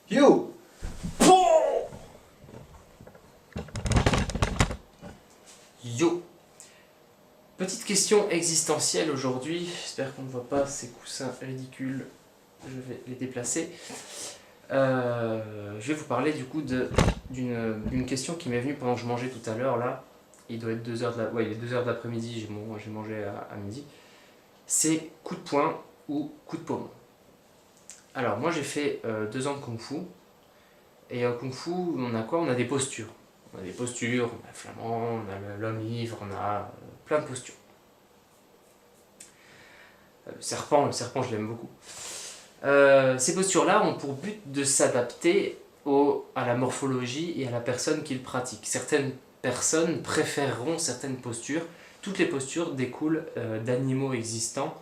Yo! Yo! Petite question existentielle aujourd'hui, j'espère qu'on ne voit pas ces coussins ridicules, je vais les déplacer. Je vais vous parler du coup d'une question qui m'est venue pendant que je mangeais tout à l'heure là. Il doit être 2h il est 2h de l'après-midi, j'ai mangé à midi. C'est coup de poing ou coup de paume. Alors moi j'ai fait 2 ans de Kung Fu. Et en Kung Fu, on a quoi? On a des postures. On a des postures, on a le flamand, on a l'homme ivre, on a plein de postures. Le serpent je l'aime beaucoup. Ces postures-là ont pour but de s'adapter à la morphologie et à la personne qui le pratique. Certaines personnes préféreront certaines postures. Toutes les postures découlent d'animaux existants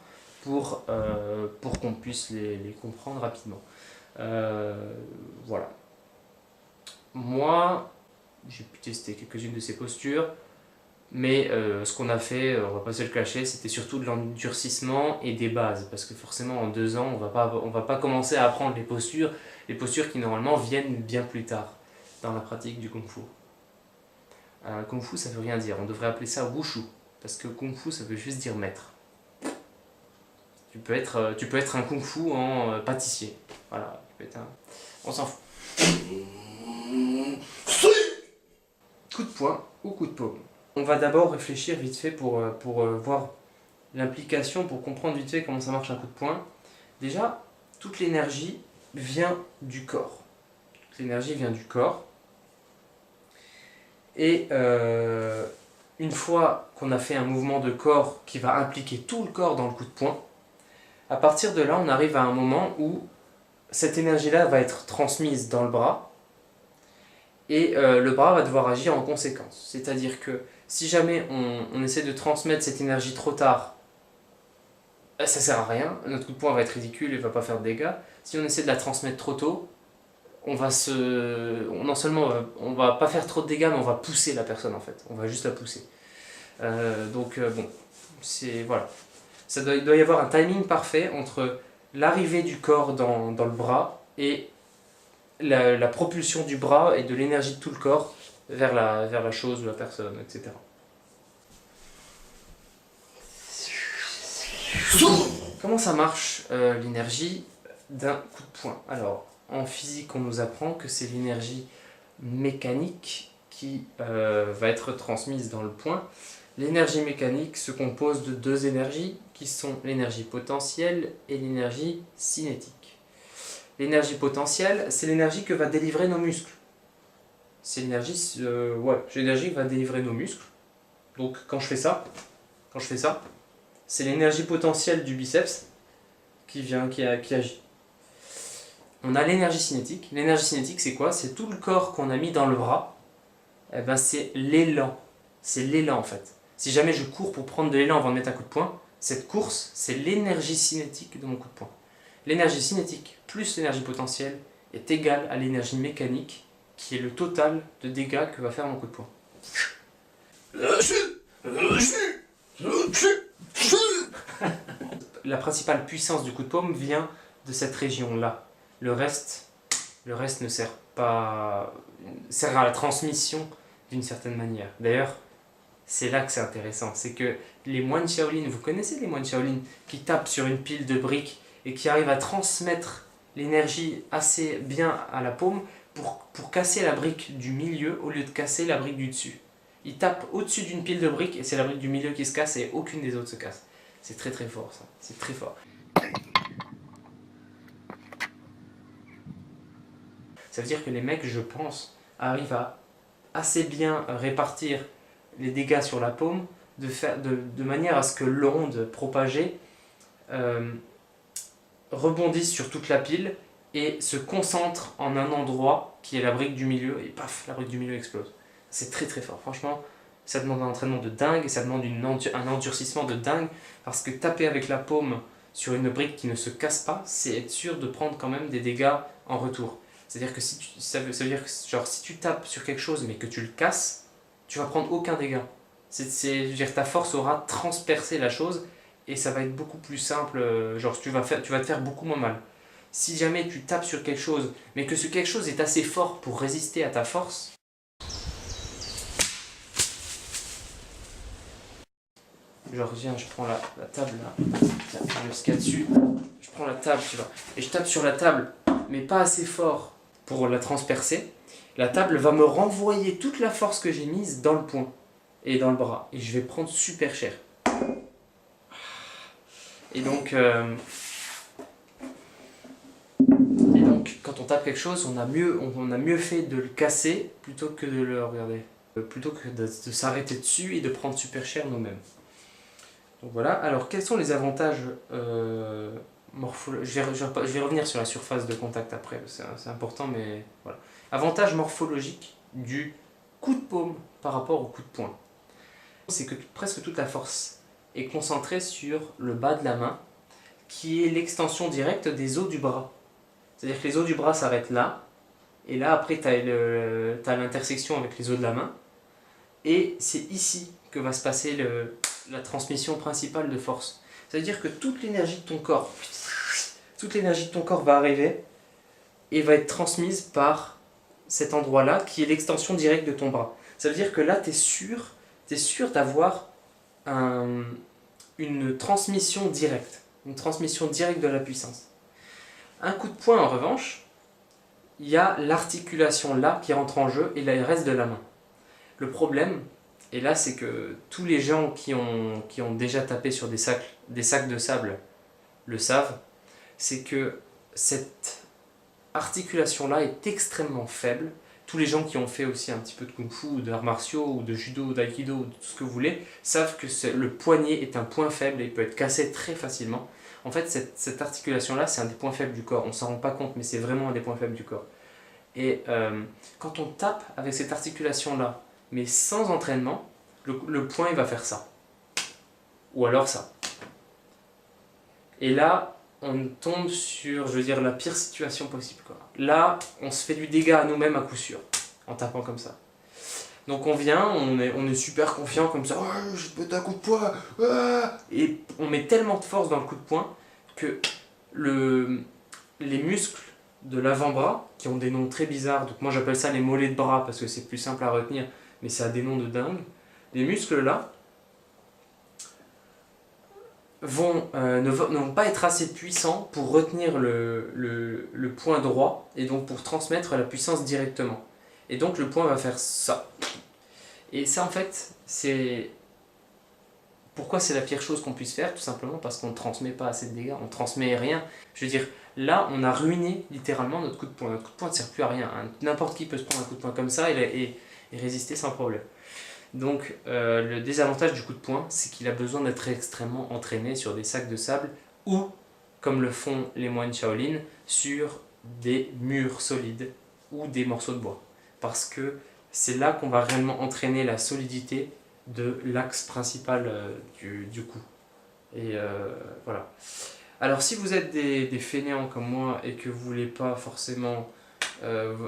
pour qu'on puisse les comprendre rapidement. Voilà. Moi, j'ai pu tester quelques-unes de ces postures, mais ce qu'on a fait, on va pas se le cacher, c'était surtout de l'endurcissement et des bases, parce que forcément en 2 ans, on va pas commencer à apprendre les postures qui normalement viennent bien plus tard dans la pratique du Kung Fu. Kung Fu, ça veut rien dire, on devrait appeler ça Wushu, parce que Kung Fu, ça veut juste dire maître. Tu peux être un Kung Fu en pâtissier, voilà, on s'en fout. Coup de poing ou coup de paume. On va d'abord réfléchir vite fait pour voir l'implication, pour comprendre vite fait comment ça marche un coup de poing. Déjà, toute l'énergie vient du corps. Toute l'énergie vient du corps. Et une fois qu'on a fait un mouvement de corps qui va impliquer tout le corps dans le coup de poing, à partir de là, on arrive à un moment où cette énergie-là va être transmise dans le bras, et le bras va devoir agir en conséquence. C'est-à-dire que si jamais on essaie de transmettre cette énergie trop tard, ça sert à rien, notre coup de poing va être ridicule et ne va pas faire de dégâts. Si on essaie de la transmettre trop tôt, non seulement on va pas faire trop de dégâts, mais on va pousser la personne en fait, on va juste la pousser. Bon, voilà. Il doit y avoir un timing parfait entre l'arrivée du corps dans le bras et la propulsion du bras et de l'énergie de tout le corps vers la chose ou la personne, etc. Comment ça marche l'énergie d'un coup de poing? Alors, en physique, on nous apprend que c'est l'énergie mécanique qui va être transmise dans le poing. L'énergie mécanique se compose de 2 énergies qui sont l'énergie potentielle et l'énergie cinétique. L'énergie potentielle, c'est l'énergie que va délivrer nos muscles. C'est l'énergie que va délivrer nos muscles. Donc quand je fais ça, c'est l'énergie potentielle du biceps qui agit. On a l'énergie cinétique. L'énergie cinétique, c'est quoi? C'est tout le corps qu'on a mis dans le bras. Eh ben, c'est l'élan. C'est l'élan en fait. Si jamais je cours pour prendre de l'élan avant de mettre un coup de poing, cette course, c'est l'énergie cinétique de mon coup de poing. L'énergie cinétique plus l'énergie potentielle est égale à l'énergie mécanique, qui est le total de dégâts que va faire mon coup de poing. La principale puissance du coup de paume vient de cette région-là. Le reste ne sert à la transmission d'une certaine manière. D'ailleurs, c'est là que c'est intéressant. C'est que les moines Shaolin, vous connaissez les moines Shaolin qui tapent sur une pile de briques et qui arrivent à transmettre l'énergie assez bien à la paume pour casser la brique du milieu au lieu de casser la brique du dessus. Ils tapent au-dessus d'une pile de briques et c'est la brique du milieu qui se casse et aucune des autres se casse. C'est très très fort ça, c'est très fort. Ça veut dire que les mecs, je pense, arrivent à assez bien répartir les dégâts sur la paume de manière à ce que l'onde propagée rebondisse sur toute la pile et se concentre en un endroit qui est la brique du milieu et paf, la brique du milieu explose. C'est très très fort, franchement, ça demande un entraînement de dingue et ça demande un endurcissement de dingue parce que taper avec la paume sur une brique qui ne se casse pas, c'est être sûr de prendre quand même des dégâts en retour. C'est-à-dire que ça veut dire que si tu tapes sur quelque chose mais que tu le casses, tu vas prendre aucun dégât. Je veux dire, ta force aura transpercé la chose et ça va être beaucoup plus simple, genre tu vas te faire beaucoup moins mal. si jamais tu tapes sur quelque chose, mais que ce quelque chose est assez fort pour résister à ta force, genre viens, je prends la table là, tiens, je vais scanner dessus, je prends la table, tu vois, et je tape sur la table, mais pas assez fort pour la transpercer, la table va me renvoyer toute la force que j'ai mise dans le poing et dans le bras, et je vais prendre super cher. Et donc quand on tape quelque chose, on a mieux fait de le casser plutôt que de le regarder, plutôt que de s'arrêter dessus et de prendre super cher nous-mêmes. Donc voilà, alors quels sont les avantages morphologiques? Je vais revenir sur la surface de contact après, c'est important, mais voilà. Avantage morphologique du coup de paume par rapport au coup de poing. C'est que presque toute la force est concentrée sur le bas de la main, qui est l'extension directe des os du bras. C'est-à-dire que les os du bras s'arrêtent là, et là après tu as l'intersection avec les os de la main, et c'est ici que va se passer la transmission principale de force. C'est-à-dire que toute l'énergie de ton corps va arriver et va être transmise par cet endroit-là qui est l'extension directe de ton bras. Ça veut dire que là, tu es sûr d'avoir une transmission directe de la puissance. Un coup de poing, en revanche, il y a l'articulation là qui rentre en jeu et le reste de la main. Le problème, et là, c'est que tous les gens qui ont déjà tapé sur des sacs de sable le savent, c'est que cette articulation-là est extrêmement faible. Tous les gens qui ont fait aussi un petit peu de kung-fu, ou d'arts martiaux, ou de judo, d'aïkido, ou tout ce que vous voulez, savent que le poignet est un point faible et il peut être cassé très facilement. En fait, cette articulation-là, c'est un des points faibles du corps. On ne s'en rend pas compte, mais c'est vraiment un des points faibles du corps. Et quand on tape avec cette articulation-là, mais sans entraînement, le poing il va faire ça. Ou alors ça. Et là, on tombe sur, je veux dire, la pire situation possible, quoi. Là, on se fait du dégât à nous-mêmes à coup sûr, en tapant comme ça. Donc on vient, on est super confiant comme ça, oh, je te mets un coup de poing, ah et on met tellement de force dans le coup de poing que les muscles de l'avant-bras, qui ont des noms très bizarres, donc moi j'appelle ça les mollets de bras parce que c'est plus simple à retenir, mais ça a des noms de dingue, les muscles là ne vont pas être assez puissants pour retenir le point droit et donc pour transmettre la puissance directement. Et donc le point va faire ça. Et ça en fait, c'est... Pourquoi c'est la pire chose qu'on puisse faire? Tout simplement parce qu'on ne transmet pas assez de dégâts, on ne transmet rien. Je veux dire, là on a ruiné littéralement notre coup de poing. Notre coup de poing ne sert plus à rien, hein. N'importe qui peut se prendre un coup de poing comme ça et résister sans problème. Donc le désavantage du coup de poing, c'est qu'il a besoin d'être extrêmement entraîné sur des sacs de sable ou, comme le font les moines Shaolin, sur des murs solides ou des morceaux de bois. Parce que c'est là qu'on va réellement entraîner la solidité de l'axe principal du coup. Et voilà. Alors si vous êtes des fainéants comme moi et que vous voulez pas forcément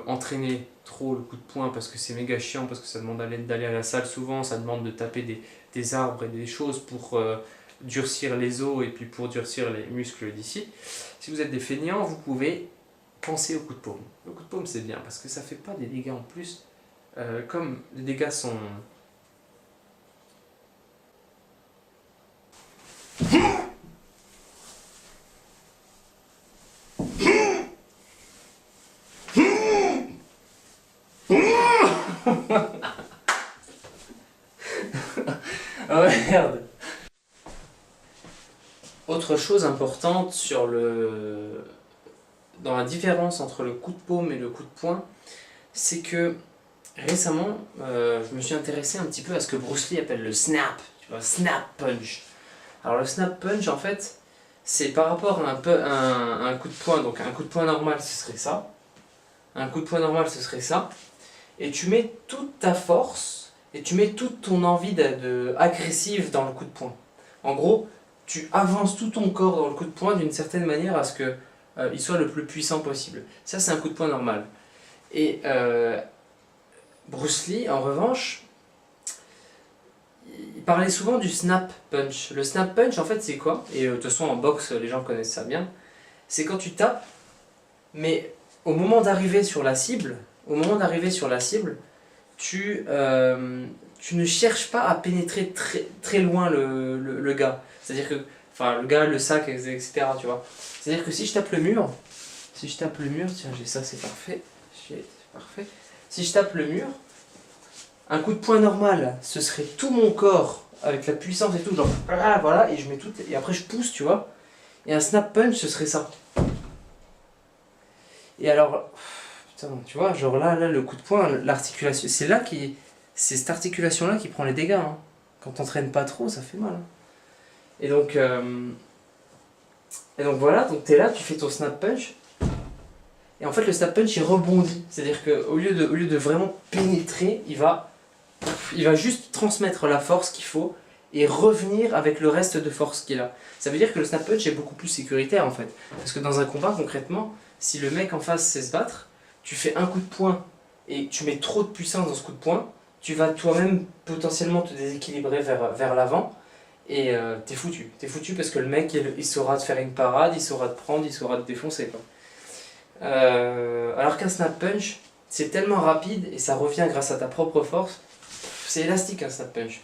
entraîner trop le coup de poing parce que c'est méga chiant, parce que ça demande d'aller à la salle souvent, ça demande de taper des arbres et des choses pour durcir les os et puis pour durcir les muscles d'ici. Si vous êtes des fainéants, vous pouvez penser au coup de paume. Le coup de paume c'est bien parce que ça fait pas des dégâts en plus, comme les dégâts sont... Oh merde. Autre chose importante dans la différence entre le coup de paume et le coup de poing, c'est que récemment, je me suis intéressé un petit peu à ce que Bruce Lee appelle le snap, tu vois, snap punch. Alors le snap punch, en fait, c'est par rapport à un coup de poing. Donc un coup de poing normal, ce serait ça. Un coup de poing normal, ce serait ça. Et tu mets toute ta force et tu mets toute ton envie agressive dans le coup de poing. En gros, tu avances tout ton corps dans le coup de poing d'une certaine manière à ce qu'il soit le plus puissant possible. Ça, c'est un coup de poing normal. Et Bruce Lee, en revanche, il parlait souvent du snap punch. Le snap punch, en fait, c'est quoi? Et de toute façon, en boxe, les gens connaissent ça bien. C'est quand tu tapes Mais au moment d'arriver sur la cible, tu ne cherches pas à pénétrer très loin le gars. C'est-à-dire que, enfin, le gars, le sac, etc. Tu vois. C'est-à-dire que si je tape le mur, tiens, j'ai ça, c'est parfait. C'est parfait. Si je tape le mur, un coup de poing normal, ce serait tout mon corps avec la puissance et tout, genre voilà, et je mets tout, et après je pousse, tu vois. Et un snap punch, ce serait ça. Et alors, putain, tu vois, genre là, le coup de poing, l'articulation, c'est cette articulation-là qui prend les dégâts. Hein. Quand t'entraînes pas trop, ça fait mal. Hein. Et donc, voilà, donc t'es là, tu fais ton snap punch. Et en fait, le snap punch, il rebondit. C'est-à-dire qu'au lieu de vraiment pénétrer, il va juste transmettre la force qu'il faut et revenir avec le reste de force qu'il a. Ça veut dire que le snap punch est beaucoup plus sécuritaire en fait. Parce que dans un combat, concrètement, si le mec en face sait se battre, tu fais un coup de poing et tu mets trop de puissance dans ce coup de poing, tu vas toi-même potentiellement te déséquilibrer vers l'avant et t'es foutu. T'es foutu parce que le mec, il saura te faire une parade, il saura te prendre, il saura te défoncer. Quoi. Alors qu'un snap punch, c'est tellement rapide et ça revient grâce à ta propre force. C'est élastique un snap punch.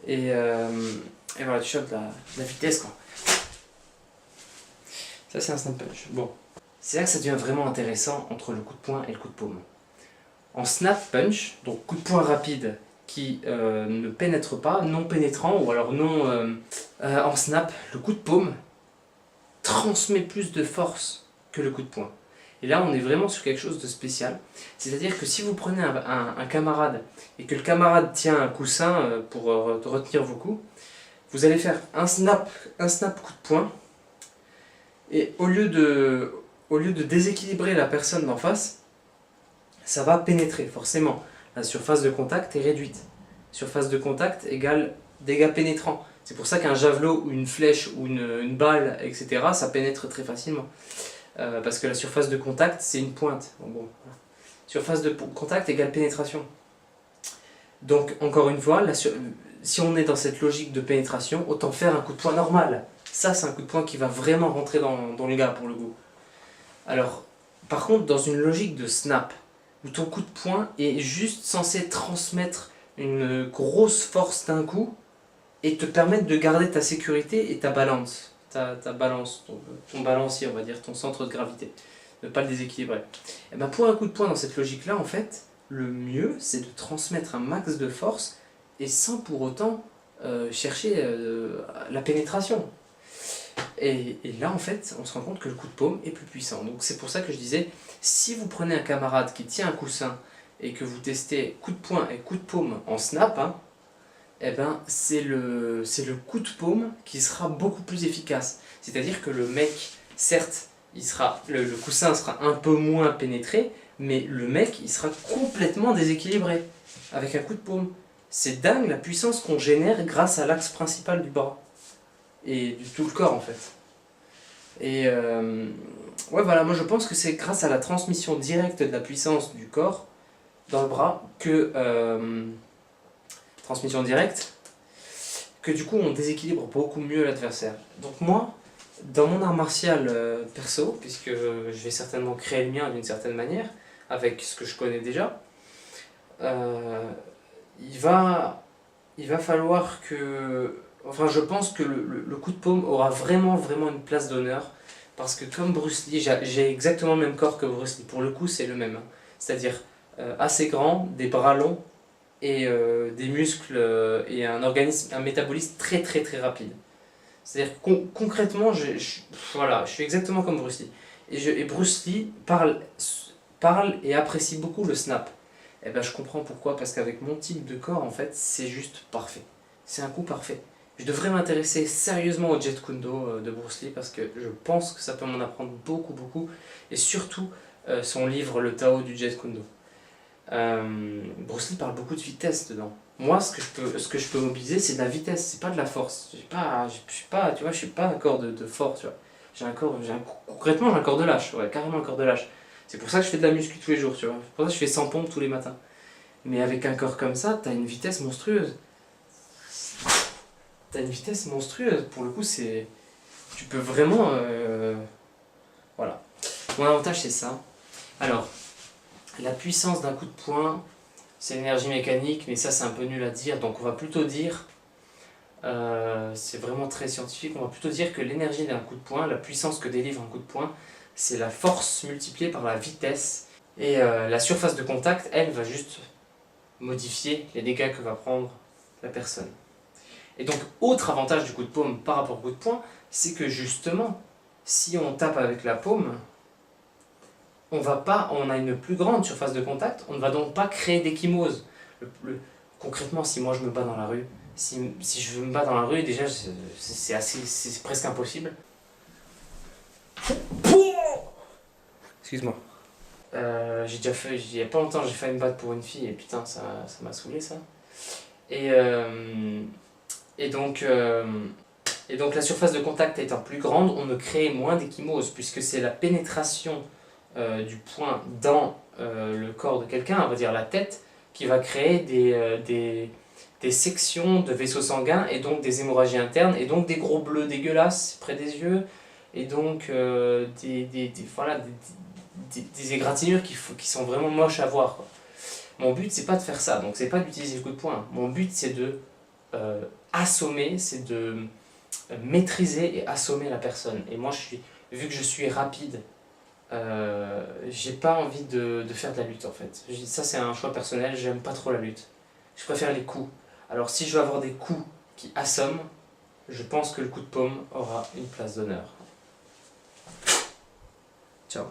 Et voilà, tu chopes la vitesse quoi. Ça c'est un snap punch. Bon. C'est là que ça devient vraiment intéressant entre le coup de poing et le coup de paume. En snap punch, donc coup de poing rapide qui ne pénètre pas, non pénétrant ou alors non en snap, le coup de paume transmet plus de force que le coup de poing. Et là, on est vraiment sur quelque chose de spécial. C'est-à-dire que si vous prenez un camarade et que le camarade tient un coussin pour retenir vos coups, vous allez faire un snap coup de poing et au lieu de déséquilibrer la personne d'en face, ça va pénétrer forcément. La surface de contact est réduite. Surface de contact égale dégâts pénétrants. C'est pour ça qu'un javelot ou une flèche ou une balle, etc., ça pénètre très facilement. Parce que la surface de contact, c'est une pointe. Bon. Surface de contact égale pénétration. Donc, encore une fois, si on est dans cette logique de pénétration, autant faire un coup de poing normal. Ça, c'est un coup de poing qui va vraiment rentrer dans le gars, pour le coup. Alors, par contre, dans une logique de snap, où ton coup de poing est juste censé transmettre une grosse force d'un coup, et te permettre de garder ta sécurité et ta balance. Ta balance, ton balancier, on va dire, ton centre de gravité. Ne pas le déséquilibrer. Et ben pour un coup de poing dans cette logique-là, en fait, le mieux, c'est de transmettre un max de force et sans pour autant chercher la pénétration. Et là, en fait, on se rend compte que le coup de paume est plus puissant. Donc c'est pour ça que je disais, si vous prenez un camarade qui tient un coussin et que vous testez coup de poing et coup de paume en snap, hein, eh ben, c'est le coup de paume qui sera beaucoup plus efficace. C'est-à-dire que le mec, certes, le coussin sera un peu moins pénétré, mais le mec, il sera complètement déséquilibré avec un coup de paume. C'est dingue la puissance qu'on génère grâce à l'axe principal du bras et du tout le corps en fait. Et ouais, voilà, moi je pense que c'est grâce à la transmission directe de la puissance du corps dans le bras que transmission directe, que du coup on déséquilibre beaucoup mieux l'adversaire. Donc moi, dans mon art martial perso, puisque je vais certainement créer le mien d'une certaine manière, avec ce que je connais déjà, il va falloir que... Enfin, je pense que le coup de paume aura vraiment une place d'honneur, parce que comme Bruce Lee, j'ai exactement le même corps que Bruce Lee, pour le coup c'est le même, hein. C'est-à-dire assez grand, des bras longs, et des muscles et un métabolisme très rapide. C'est-à-dire concrètement, voilà, je suis exactement comme Bruce Lee. Et Bruce Lee parle et apprécie beaucoup le snap. Et ben je comprends pourquoi, parce qu'avec mon type de corps, en fait, c'est juste parfait. C'est un coup parfait. Je devrais m'intéresser sérieusement au Jeet Kune Do de Bruce Lee, parce que je pense que ça peut m'en apprendre beaucoup. Et surtout, son livre Le Tao du Jeet Kune Do. Bruce Lee parle beaucoup de vitesse dedans. Moi, ce que je peux mobiliser, c'est de la vitesse, c'est pas de la force. Je suis pas un corps de force, tu vois. Concrètement, j'ai un corps de lâche, ouais, carrément un corps de lâche. C'est pour ça que je fais de la muscu tous les jours, tu vois. C'est pour ça que je fais 100 pompes tous les matins. Mais avec un corps comme ça, t'as une vitesse monstrueuse. Pour le coup, tu peux vraiment... voilà. Mon avantage c'est ça. Alors, la puissance d'un coup de poing, c'est l'énergie mécanique, mais ça c'est un peu nul à dire, donc on va plutôt dire, c'est vraiment très scientifique, on va plutôt dire que l'énergie d'un coup de poing, la puissance que délivre un coup de poing, c'est la force multipliée par la vitesse, et la surface de contact, elle, va juste modifier les dégâts que va prendre la personne. Et donc, autre avantage du coup de paume par rapport au coup de poing, c'est que justement, si on tape avec la paume, on a une plus grande surface de contact, on ne va donc pas créer d'échymose. Concrètement, si moi je me bats dans la rue, si je me bats dans la rue, déjà c'est presque impossible. Excuse-moi. Il y a pas longtemps, j'ai failli me battre pour une fille et putain, ça m'a saoulé ça. Et donc la surface de contact étant plus grande, on ne crée moins d'échymose puisque c'est la pénétration du poing dans le corps de quelqu'un, on va dire la tête, qui va créer des sections de vaisseaux sanguins et donc des hémorragies internes et donc des gros bleus dégueulasses près des yeux et donc des égratignures qui sont vraiment moches à voir, quoi. Mon but c'est pas de faire ça, donc c'est pas d'utiliser le coup de poing. Mon but c'est de assommer, c'est de maîtriser et assommer la personne. Et moi vu que je suis rapide, j'ai pas envie de faire de la lutte en fait. Ça c'est un choix personnel, j'aime pas trop la lutte. Je préfère les coups. Alors si je veux avoir des coups qui assomment, je pense que le coup de paume aura une place d'honneur. Ciao.